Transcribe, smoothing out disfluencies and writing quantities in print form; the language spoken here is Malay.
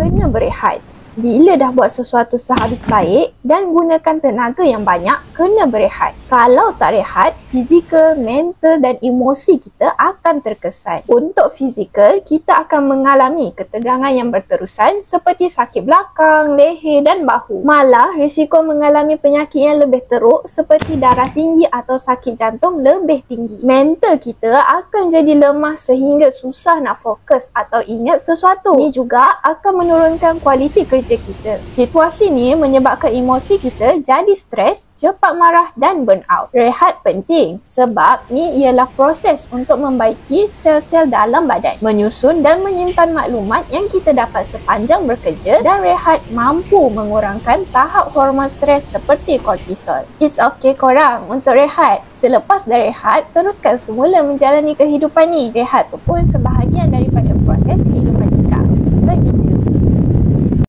kena berehat. Bila dah buat sesuatu sehabis baik dan gunakan tenaga yang banyak, kena berehat. Kalau tak rehat, fizikal, mental dan emosi kita akan terkesan. Untuk fizikal, kita akan mengalami ketegangan yang berterusan seperti sakit belakang, leher dan bahu. Malah, risiko mengalami penyakit yang lebih teruk seperti darah tinggi atau sakit jantung lebih tinggi. Mental kita akan jadi lemah sehingga susah nak fokus atau ingat sesuatu. Ini juga akan menurunkan kualiti kerja kita. Situasi ni menyebabkan emosi kita jadi stres, cepat marah dan burn out. Rehat penting sebab ni ialah proses untuk membaiki sel-sel dalam badan, menyusun dan menyimpan maklumat yang kita dapat sepanjang bekerja, dan rehat mampu mengurangkan tahap hormon stres seperti kortisol. It's okay korang untuk rehat. Selepas dah rehat, teruskan semula menjalani kehidupan ni. Rehat tu pun sebahagian daripada proses kehidupan.